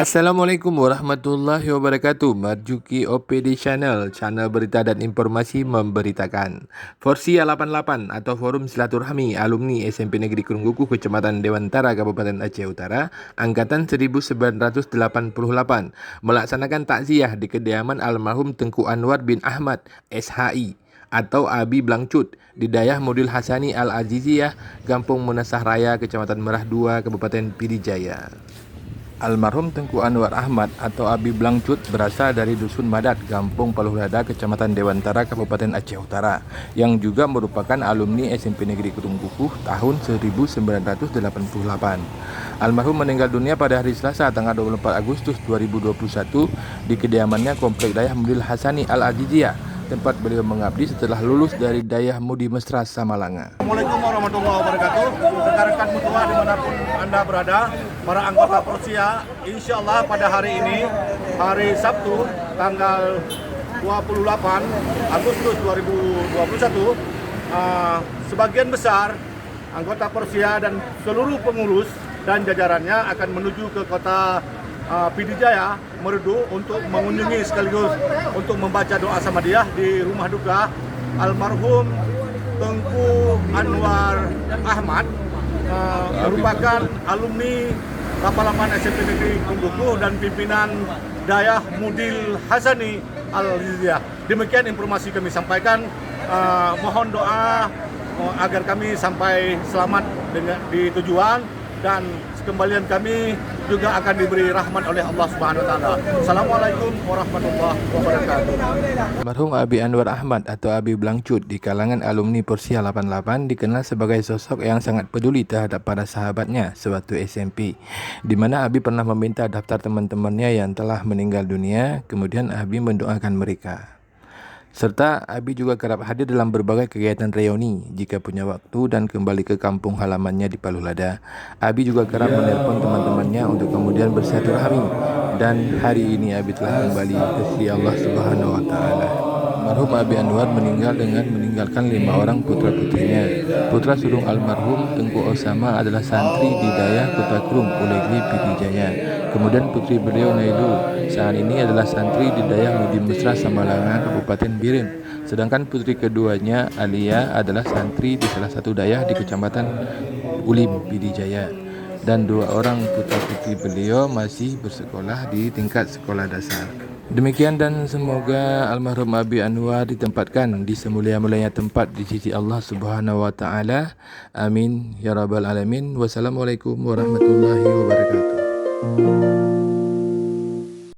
Assalamualaikum warahmatullahi wabarakatuh. Marjuki OPD Channel, channel berita dan informasi memberitakan. Forsia 88 atau Forum Silaturahmi Alumni SMP Negeri Krungguku Kecamatan Dewantara Kabupaten Aceh Utara angkatan 1988 melaksanakan takziah di kediaman almarhum Tengku Anwar bin Ahmad SHI atau Abi Blangcut di Dayah Mudil Hasani Al-Aziziyah, Kampung Menasah Raya, Kecamatan Merah 2, Kabupaten Pidijaya. Almarhum Tengku Anwar Ahmad atau Abi Blangcut berasal dari Dusun Madat, Kampung Paluhlada, Kecamatan Dewantara, Kabupaten Aceh Utara, yang juga merupakan alumni SMP Negeri Krungguku tahun 1988. Almarhum meninggal dunia pada hari Selasa tanggal 24 Agustus 2021 di kediamannya Komplek Dayah Mudil Hasani Al-Aziziyah, tempat beliau mengabdi setelah lulus dari Dayah Mudi Mesra Samalanga. Assalamualaikum warahmatullahi wabarakatuh. Rekan-rekan mutua dimanapun Anda berada, para anggota Forsia, insya Allah pada hari ini, hari Sabtu, tanggal 28 Agustus 2021, sebagian besar anggota Forsia dan seluruh pengurus dan jajarannya akan menuju ke kota Pidijaya, Merdu, untuk mengunjungi sekaligus untuk membaca doa samadiyah di rumah duka almarhum Tengku Anwar Ahmad, merupakan alumni Kapalaman SMP Negeri Krungguku dan pimpinan Dayah Mudil Hasani Al-Aziziyah. Demikian informasi kami sampaikan. Mohon doa agar kami sampai selamat di tujuan dan kembalian kami juga akan diberi rahmat oleh Allah Subhanahu wa taala. Assalamualaikum warahmatullahi wabarakatuh. Almarhum Abi Anwar Ahmad atau Abi Blangcut di kalangan alumni Forsia 88 dikenal sebagai sosok yang sangat peduli terhadap para sahabatnya sewaktu SMP, di mana Abi pernah meminta daftar teman-temannya yang telah meninggal dunia, kemudian Abi mendoakan mereka. Serta Abi juga kerap hadir dalam berbagai kegiatan reuni jika punya waktu dan kembali ke kampung halamannya di Paluhlada. Abi juga kerap menelpon teman-temannya untuk kemudian bersilaturahmi, dan hari ini Abi telah kembali ke sisi Allah Subhanahu wa taala. Almarhum Abi Anwar meninggal dengan meninggalkan 5 orang putra-putrinya. Putra sulung almarhum Tengku Osama adalah santri di Dayah Kota Krung, Ulegli, Pidijaya. Kemudian putri beliau Nailu saat ini adalah santri di Dayah Mudi Mesra Samalanga, Kabupaten Biren. Sedangkan putri keduanya Alia adalah santri di salah satu dayah di Kecamatan Ulim, Pidijaya. Dan 2 orang putra-putri beliau masih bersekolah di tingkat sekolah dasar. Demikian, dan semoga almarhum Abi Anwar ditempatkan di semulia-mulianya tempat di sisi Allah Subhanahu wa taala. Amin ya rabbal alamin. Wassalamualaikum warahmatullahi wabarakatuh.